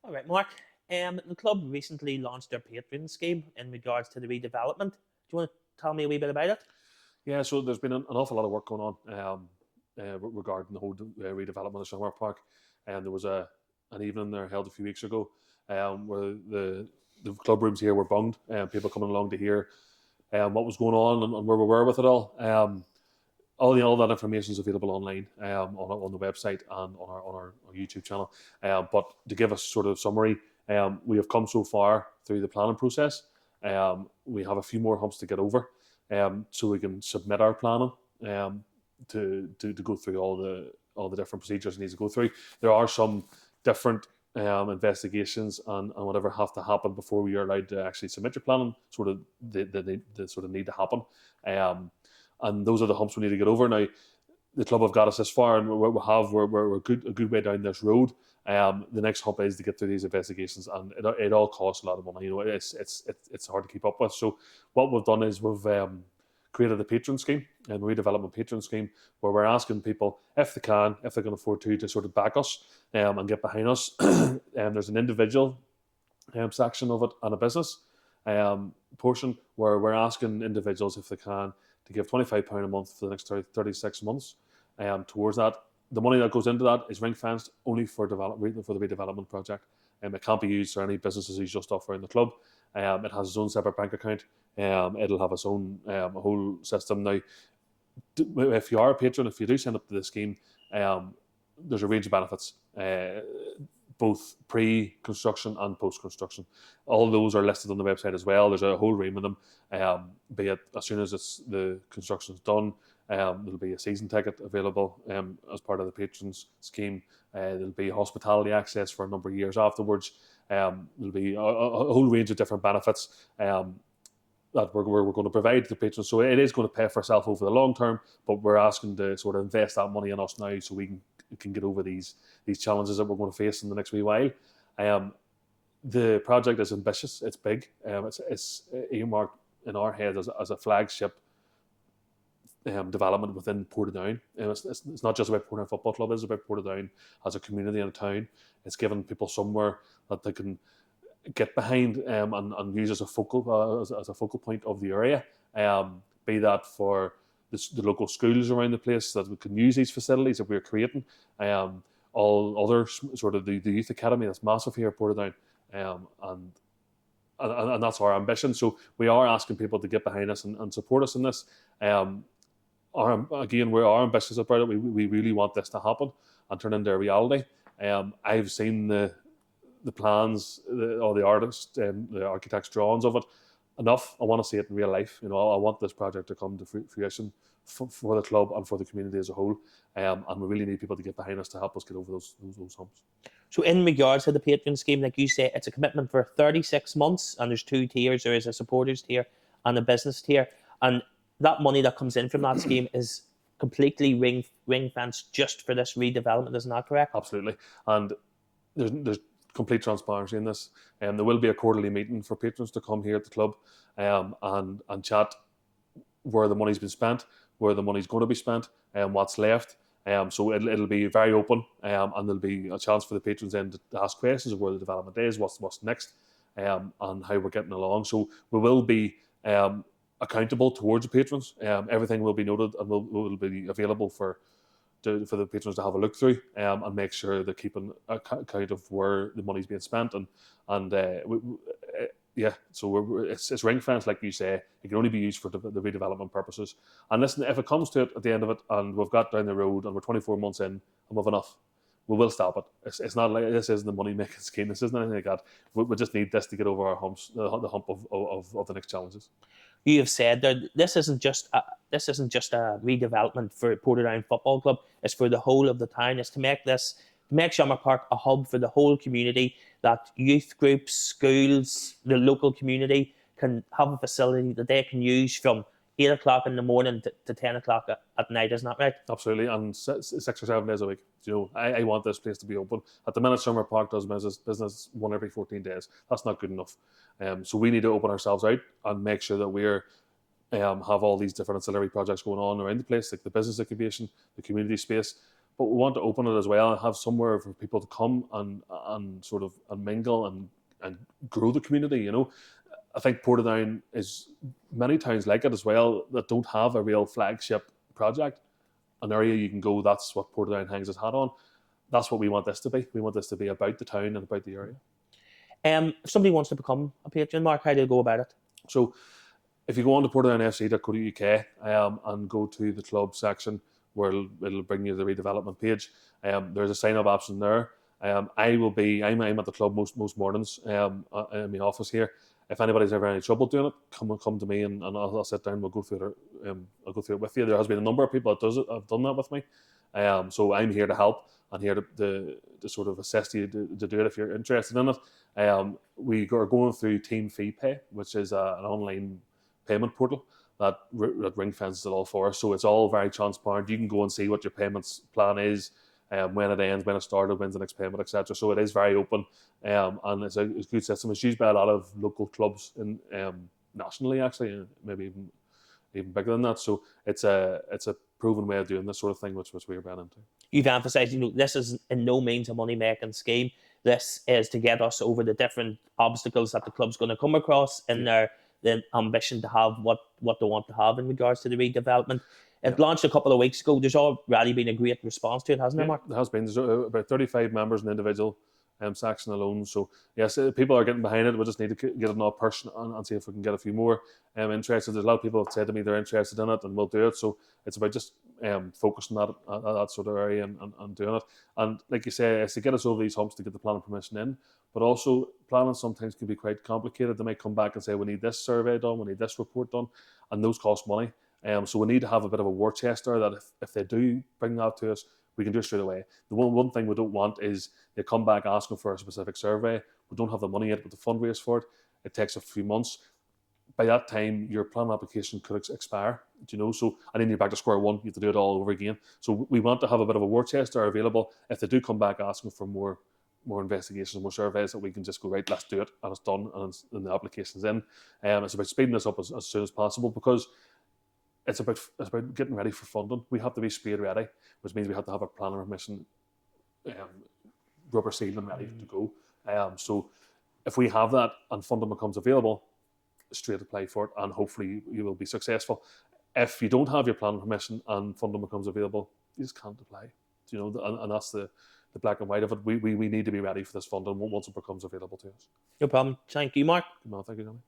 All right, Mark. The club recently launched their Patron Scheme in regards to the redevelopment. Do you want to tell me a wee bit about it? Yeah, so there's been an awful lot of work going on regarding the whole redevelopment of Summer Park. And there was an evening there held a few weeks ago where the club rooms here were bunged and people coming along to hear what was going on and where we were with it all. All that information is available online on the website and on our YouTube channel. But to give a sort of summary, we have come so far through the planning process. We have a few more humps to get over, so we can submit our planning to go through all the different procedures it needs to go through. There are some different investigations and whatever have to happen before we are allowed to actually submit your planning. Sort of the sort of need to happen. And those are the humps we need to get over. Now, the club have got us this far, and we're a good way down this road. The next hump is to get through these investigations, and it all costs a lot of money. You know, it's hard to keep up with. So what we've done is we've created a patron scheme, and redevelopment patron scheme, where we're asking people if they can afford to sort of back us and get behind us. And there's an individual section of it and a business portion where we're asking individuals if they can to give £25 a month for the next 36 months towards that. The money that goes into that is ring fenced only for the redevelopment project. It can't be used for any businesses who's just offering the club. It has its own separate bank account. It'll have its own whole system. Now, if you are a patron, if you do sign up to the scheme, there's a range of benefits, both pre-construction and post-construction. All those are listed on the website as well. There's a whole range of them. Be it as soon as the construction's done, there'll be a season ticket available as part of the patrons scheme. There'll be hospitality access for a number of years afterwards. There'll be a whole range of different benefits that we're going to provide to the patrons. So it is going to pay for itself over the long term, but we're asking to sort of invest that money in us now so we can get over these challenges that we're going to face in the next wee while. The project is ambitious. It's big. It's earmarked in our head as a flagship development within Portadown. It's not just about Portadown Football Club. It's about Portadown as a community and a town. It's giving people somewhere that they can get behind and use as a focal point of the area. Be that for the local schools around the place that we can use these facilities that we're creating. All other sort of the youth academy that's massive here at Portadown, and that's our ambition. So we are asking people to get behind us and support us in this. We are ambitious about it. We really want this to happen and turn into a reality. I've seen the plans, all the artists, the architects' drawings of it. Enough. I want to see it in real life. You know, I want this project to come to fruition for the club and for the community as a whole. And we really need people to get behind us to help us get over those humps. So in regards to the patron scheme, like you say, it's a commitment for 36 months, and there's two tiers. There is a supporters tier and a business tier. And that money that comes in from that scheme is completely ring fenced just for this redevelopment. Isn't that correct? Absolutely. And there's complete transparency in this. There will be a quarterly meeting for patrons to come here at the club and chat where the money's been spent, where the money's going to be spent, and what's left. So it'll be very open, and there'll be a chance for the patrons then to ask questions of where the development is, what's next, and how we're getting along. So we will be accountable towards the patrons. Everything will be noted and will be available for the patrons to have a look through and make sure they're keeping account of where the money's being spent so it's ring fence, like you say. It can only be used for the redevelopment purposes. And listen, if it comes to it at the end of it, and we've got down the road, and we're 24 months in, and we've enough, we will stop it. It's not like this isn't the money making scheme. This isn't anything like that. We just need this to get over our humps, the hump of the next challenges. You have said that this isn't just a redevelopment for Portadown Football Club. It's for the whole of the town. It's to make Summer Park a hub for the whole community, that youth groups, schools, the local community can have a facility that they can use from 8 o'clock in the morning to 10 o'clock at night. Isn't that right? Absolutely. And 6 or 7 days a week. You know, I want this place to be open. At the minute, Summer Park does business one every 14 days. That's not good enough. So we need to open ourselves out and make sure that we're have all these different ancillary projects going on around the place, like the business incubation, the community space. but we want to open it as well and have somewhere for people to come and sort of and mingle and grow the community. You know, I think Portadown is many towns like it as well that don't have a real flagship project, an area you can go. That's what Portadown hangs its hat on. That's what we want this to be. We want this to be about the town and about the area. If somebody wants to become a patron, Mark, how do they go about it? So if you go on to portadownfc.co.uk and go to the club section where it'll bring you to the redevelopment page, there's a sign-up option there. I'm at the club most mornings in my office here. If anybody's ever any trouble doing it, come to me and I'll sit down. We'll go through it. I'll go through it with you. There has been a number of people that have done that with me. So I'm here to help and here to sort of assist you to do it if you're interested in it. We are going through Team Fee Pay, which is an online payment portal that ring fences it all for us. So it's all very transparent. You can go and see what your payments plan is, when it ends, when it started, when's the next payment, etc. So it is very open, and it's a good system. It's used by a lot of local clubs in nationally, actually, maybe even bigger than that. So it's a proven way of doing this sort of thing, which we're been into. You've emphasised, this is in no means a money-making scheme. This is to get us over the different obstacles that the club's going to come across in their ambition to have what they want to have in regards to the redevelopment. It launched a couple of weeks ago. There's already been a great response to it, hasn't there, Mark? There has been. There's about 35 members in the individual section alone. So yes, people are getting behind it. We just need to get it in person and see if we can get a few more interested. There's a lot of people that said to me they're interested in it and we'll do it. So it's about just focusing on that sort of area and doing it. And like you say, it's to get us over these humps to get the planning permission in. But also planning sometimes can be quite complicated. They might come back and say we need this survey done, we need this report done, and those cost money. So we need to have a bit of a war chest there that if they do bring that to us, we can do it straight away. The one thing we don't want is they come back asking for a specific survey. We don't have the money yet with the fundraise for it. It takes a few months. By that time, your plan application could expire. So and then you're back to square one. You have to do it all over again. So we want to have a bit of a war chest there available. If they do come back asking for more investigations, more surveys, that we can just go, right, let's do it, and it's done, and the application's in. It's about speeding this up as soon as possible, because it's about getting ready for funding. We have to be spade ready, which means we have to have a planning permission rubber sealed and ready to go. So if we have that and funding becomes available, straight apply for it, and hopefully you will be successful. If you don't have your planning permission and funding becomes available, you just can't apply. And that's the black and white of it. We need to be ready for this funding once it becomes available to us. No problem. Thank you, Mark. Good man, thank you, Jonny.